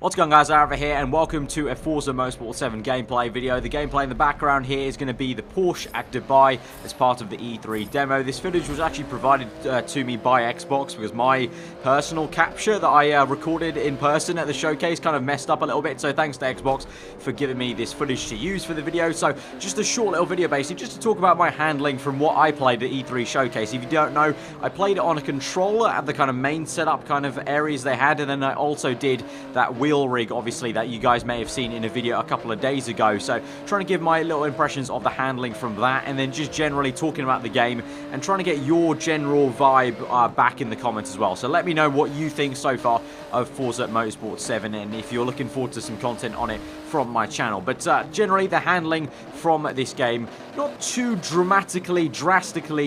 What's going on, guys? Over here, and welcome to a Forza Motorsport 7 gameplay video. The gameplay in the background here is going to be the Porsche at Dubai as part of the E3 demo. This footage was actually provided to me by Xbox because my personal capture that I recorded in person at the showcase kind of messed up a little bit. So thanks to Xbox for giving me this footage to use for the video. So just a short little video basically just to talk about my handling from what I played at E3 showcase. If you don't know, I played it on a controller at the kind of main setup kind of areas they had, and then I also did that wheel rig, obviously, that you guys may have seen in a video a couple of days ago. So trying to give my little impressions of the handling from that, and then just generally talking about the game and trying to get your general vibe back in the comments as well. So let me know what you think so far of Forza Motorsport 7 and if you're looking forward to some content on it from my channel. But generally the handling from this game, not too drastically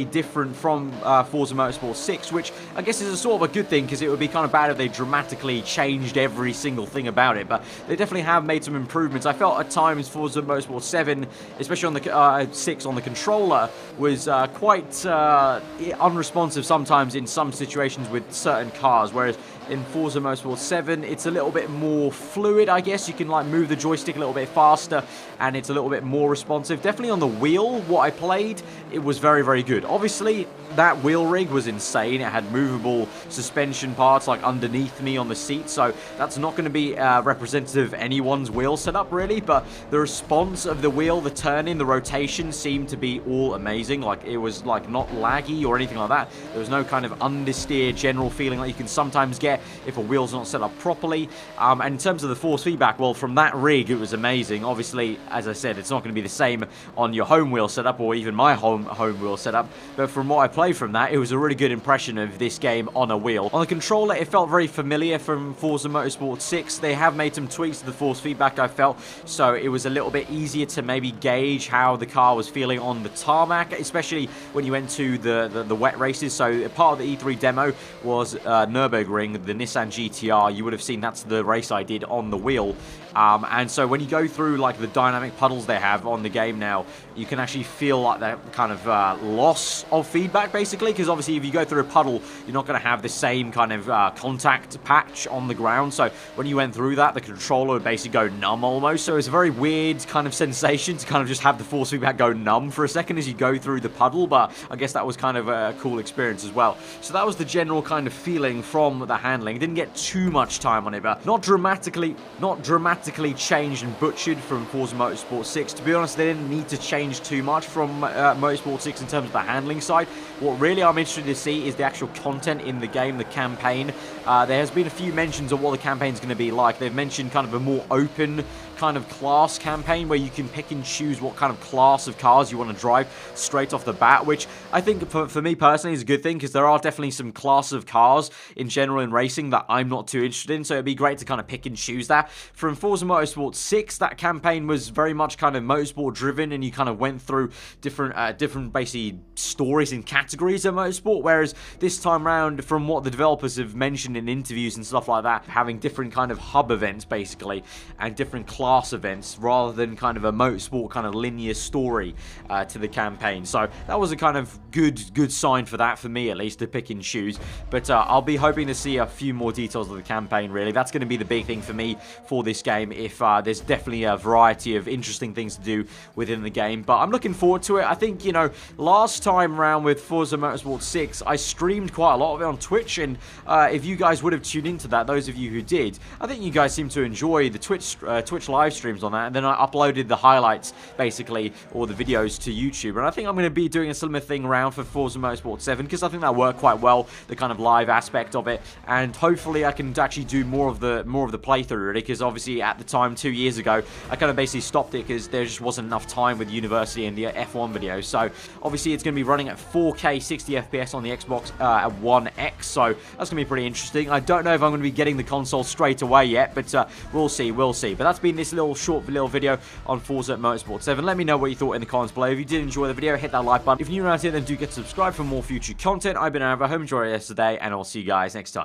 different from Forza Motorsport 6, which I guess is a sort of a good thing, because it would be kind of bad if they dramatically changed every single thing about it. But they definitely have made some improvements. I felt at times Forza Motorsport 7, especially on the 6 on the controller, was quite unresponsive sometimes in some situations with certain cars, whereas in Forza Motorsport 7, it's a little bit more fluid, I guess. You can like move the joystick a little bit faster, and it's a little bit more responsive. Definitely on the wheel, what I played, it was very, very good. Obviously, that wheel rig was insane. It had movable suspension parts like underneath me on the seat, so that's not going to be representative of anyone's wheel setup, really. But the response of the wheel, the turning, the rotation seemed to be all amazing. Like, it was like not laggy or anything like that. There was no kind of understeer general feeling like you can sometimes get if a wheel's not set up properly. And in terms of the force feedback, well, from that rig, it was amazing. Obviously, as I said, it's not going to be the same on your home wheel setup or even my home wheel setup, but from what I played from that, it was a really good impression of this game on a wheel. On the controller, it felt very familiar from Forza Motorsport 6. They have made some tweaks to the force feedback, I felt, so it was a little bit easier to maybe gauge how the car was feeling on the tarmac, especially when you went to the wet races. So part of the E3 demo was Nürburgring, the Nissan GTR. You would have seen that's the race I did on the wheel. And so when you go through like the dynamic puddles they have on the game now, you can actually feel like that kind of loss of feedback, basically, because obviously if you go through a puddle, you're not going to have the same kind of contact patch on the ground. So when you went through that, the controller would basically go numb almost. So it's a very weird kind of sensation to kind of just have the force feedback go numb for a second as you go through the puddle, but I guess that was kind of a cool experience as well. So that was the general kind of feeling from the handling. Didn't get too much time on it, but not dramatically changed and butchered from Forza Motorsport 6. To be honest, they didn't need to change too much from Motorsport 6 in terms of the handling side. What really I'm interested to see is the actual content in the game, the campaign. There has been a few mentions of what the campaign is going to be like. They've mentioned kind of a more open kind of class campaign where you can pick and choose what kind of class of cars you want to drive straight off the bat, which I think for me personally is a good thing, because there are definitely some class of cars in general in racing that I'm not too interested in, so it'd be great to kind of pick and choose that. From Forza Motorsport 6, that campaign was very much kind of motorsport driven, and you kind of went through different basically stories and categories of motorsport, whereas this time around, from what the developers have mentioned in interviews and stuff like that, having different kind of hub events basically and different class events rather than kind of a motorsport kind of linear story to the campaign. So that was a kind of good sign for that, for me at least, to pick and choose. But I'll be hoping to see a few more details of the campaign, really. That's going to be the big thing for me for this game, if there's definitely a variety of interesting things to do within the game. But I'm looking forward to it. I think, you know, last time around with Forza Motorsport 6, I streamed quite a lot of it on Twitch, and if you guys would have tuned into that, those of you who did, I think you guys seem to enjoy the Twitch live streams on that, and then I uploaded the highlights, basically, or the videos to YouTube, and I think I'm going to be doing a similar thing around for Forza Motorsport 7, because I think that worked quite well, the kind of live aspect of it, and hopefully I can actually do more of the playthrough, really, because obviously at the time, 2 years ago, I kind of basically stopped it because there just wasn't enough time with university and the F1 videos. So obviously it's going to be running at 4K 60 FPS on the Xbox One X, so that's going to be pretty interesting. I don't know if I'm going to be getting the console straight away yet, but we'll see. But that's been this short video on Forza Motorsport 7. Let me know what you thought in the comments below. If you did enjoy the video, hit that like button. If you're new around here, then do get subscribed for more future content. I've been Aaron. I hope you enjoyed it yesterday, and I'll see you guys next time.